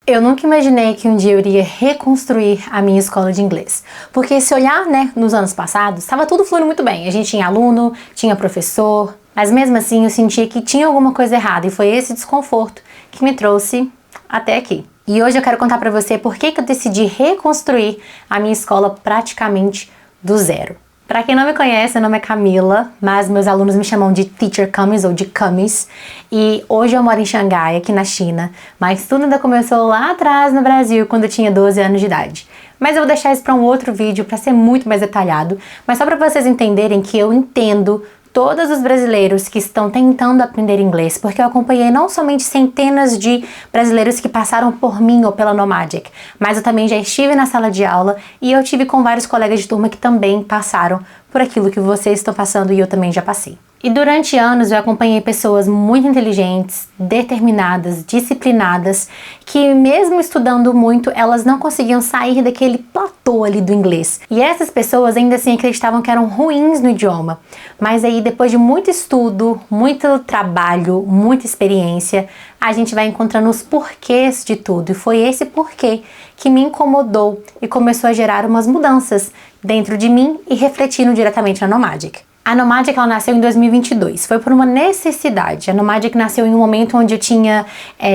Eu nunca imaginei que um dia eu iria reconstruir a minha escola de inglês. Porque se olhar, nos anos passados, estava tudo fluindo muito bem. A gente tinha aluno, tinha professor, mas mesmo assim eu sentia que tinha alguma coisa errada e foi esse desconforto que me trouxe até aqui. E hoje eu quero contar pra você por que eu decidi reconstruir a minha escola praticamente do zero. Pra quem não me conhece, meu nome é Camila, mas meus alunos me chamam de Teacher Camis ou de Camis. E hoje eu moro em Xangai, aqui na China, mas tudo ainda começou lá atrás no Brasil, quando eu tinha 12 anos de idade. Mas eu vou deixar isso para um outro vídeo, para ser muito mais detalhado, mas só para vocês entenderem que eu entendo todos os brasileiros que estão tentando aprender inglês, porque eu acompanhei não somente centenas de brasileiros que passaram por mim ou pela Nomadic, mas eu também já estive na sala de aula e eu tive com vários colegas de turma que também passaram por aquilo que vocês estão passando e eu também já passei. E durante anos eu acompanhei pessoas muito inteligentes, determinadas, disciplinadas, que mesmo estudando muito, elas não conseguiam sair daquele platô ali do inglês. E essas pessoas ainda assim acreditavam que eram ruins no idioma. Mas aí depois de muito estudo, muito trabalho, muita experiência, a gente vai encontrando os porquês de tudo. E foi esse porquê que me incomodou e começou a gerar umas mudanças dentro de mim e refletindo diretamente na Nomadic. A Nomadic ela nasceu em 2022, foi por uma necessidade. A Nomadic nasceu em um momento onde eu tinha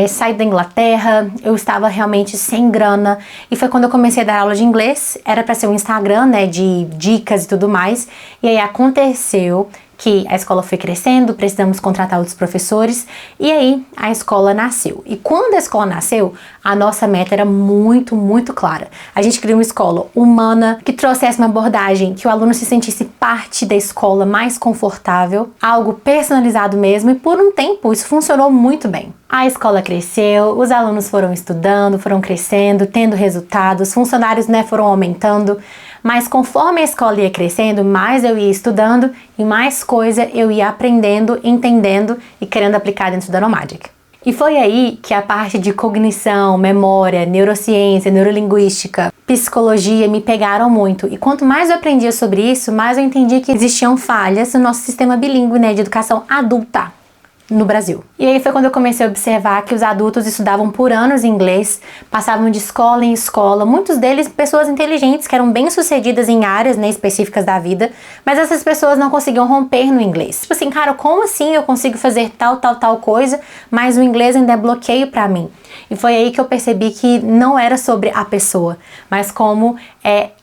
saído da Inglaterra, eu estava realmente sem grana e foi quando eu comecei a dar aula de inglês. Era para ser um Instagram, de dicas e tudo mais, e aí aconteceu que a escola foi crescendo, precisamos contratar outros professores e aí a escola nasceu. E quando a escola nasceu, a nossa meta era muito, muito clara. A gente queria uma escola humana, que trouxesse uma abordagem que o aluno se sentisse parte da escola, mais confortável, algo personalizado mesmo, e por um tempo isso funcionou muito bem. A escola cresceu, os alunos foram estudando, foram crescendo, tendo resultados, funcionários foram aumentando, mas conforme a escola ia crescendo, mais eu ia estudando e mais coisa eu ia aprendendo, entendendo e querendo aplicar dentro da Nomadic. E foi aí que a parte de cognição, memória, neurociência, neurolinguística, psicologia me pegaram muito. E quanto mais eu aprendia sobre isso, mais eu entendia que existiam falhas no nosso sistema bilíngue, de educação adulta no Brasil. E aí foi quando eu comecei a observar que os adultos estudavam por anos inglês, passavam de escola em escola, muitos deles pessoas inteligentes que eram bem-sucedidas em áreas específicas da vida, mas essas pessoas não conseguiam romper no inglês. Tipo assim, cara, como assim eu consigo fazer tal coisa, mas o inglês ainda é bloqueio pra mim? E foi aí que eu percebi que não era sobre a pessoa, mas como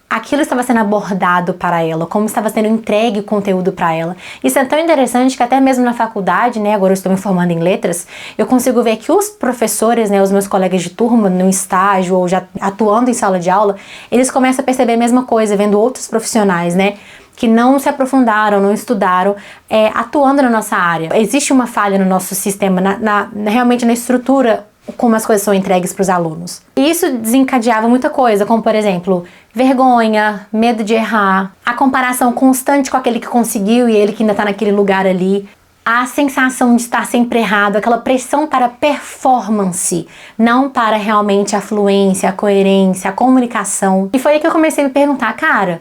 aquilo estava sendo abordado para ela, como estava sendo entregue o conteúdo para ela. Isso é tão interessante que até mesmo na faculdade, agora eu estou me formando em letras, eu consigo ver que os professores, os meus colegas de turma, no estágio ou já atuando em sala de aula, eles começam a perceber a mesma coisa, vendo outros profissionais, que não se aprofundaram, não estudaram, atuando na nossa área. Existe uma falha no nosso sistema, realmente na estrutura, como as coisas são entregues para os alunos. E isso desencadeava muita coisa, como por exemplo, vergonha, medo de errar, a comparação constante com aquele que conseguiu e ele que ainda está naquele lugar ali, a sensação de estar sempre errado, aquela pressão para performance, não para realmente a fluência, a coerência, a comunicação. E foi aí que eu comecei a me perguntar, cara,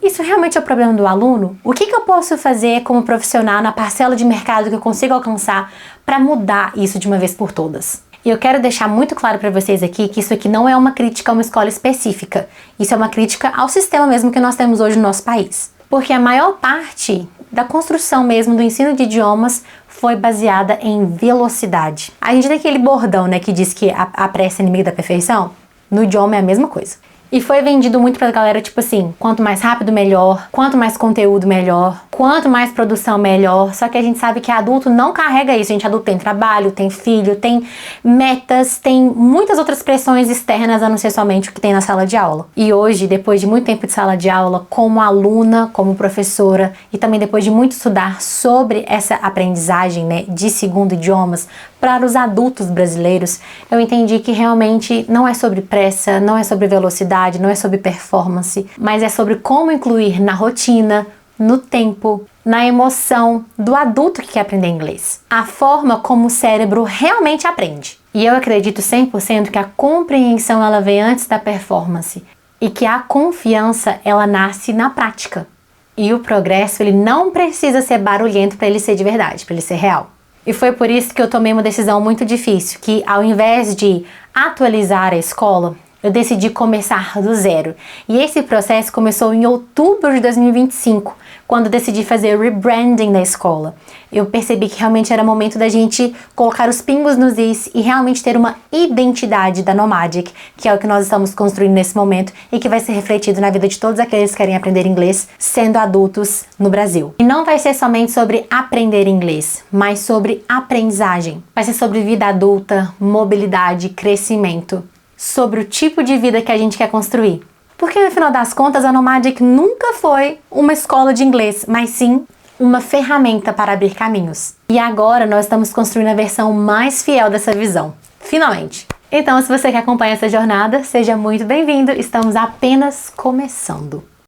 isso realmente é o problema do aluno? O que eu posso fazer como profissional na parcela de mercado que eu consigo alcançar para mudar isso de uma vez por todas? E eu quero deixar muito claro para vocês aqui que isso aqui não é uma crítica a uma escola específica. Isso é uma crítica ao sistema mesmo que nós temos hoje no nosso país. Porque a maior parte da construção mesmo do ensino de idiomas foi baseada em velocidade. A gente tem aquele bordão, que diz que a pressa é inimiga da perfeição. No idioma é a mesma coisa. E foi vendido muito pra galera, tipo assim, quanto mais rápido melhor, quanto mais conteúdo melhor, quanto mais produção melhor. Só que a gente sabe que adulto não carrega isso, adulto tem trabalho, tem filho, tem metas, tem muitas outras pressões externas a não ser somente o que tem na sala de aula. E hoje, depois de muito tempo de sala de aula, como aluna, como professora, e também depois de muito estudar sobre essa aprendizagem, de segundo idiomas para os adultos brasileiros, eu entendi que realmente não é sobre pressa, não é sobre velocidade, não é sobre performance, mas é sobre como incluir na rotina, no tempo, na emoção do adulto que quer aprender inglês. A forma como o cérebro realmente aprende. E eu acredito 100% que a compreensão ela vem antes da performance e que a confiança ela nasce na prática. E o progresso ele não precisa ser barulhento para ele ser de verdade, para ele ser real. E foi por isso que eu tomei uma decisão muito difícil, que ao invés de atualizar a escola, eu decidi começar do zero. E esse processo começou em outubro de 2025, quando decidi fazer rebranding da escola. Eu percebi que realmente era momento da gente colocar os pingos nos is e realmente ter uma identidade da Nomadic, que é o que nós estamos construindo nesse momento e que vai ser refletido na vida de todos aqueles que querem aprender inglês sendo adultos no Brasil. E não vai ser somente sobre aprender inglês, mas sobre aprendizagem. Vai ser sobre vida adulta, mobilidade, crescimento, sobre o tipo de vida que a gente quer construir. Porque no final das contas a Nomadic nunca foi uma escola de inglês, mas sim uma ferramenta para abrir caminhos. E agora nós estamos construindo a versão mais fiel dessa visão. Finalmente! Então, se você quer acompanhar essa jornada, seja muito bem-vindo. Estamos apenas começando.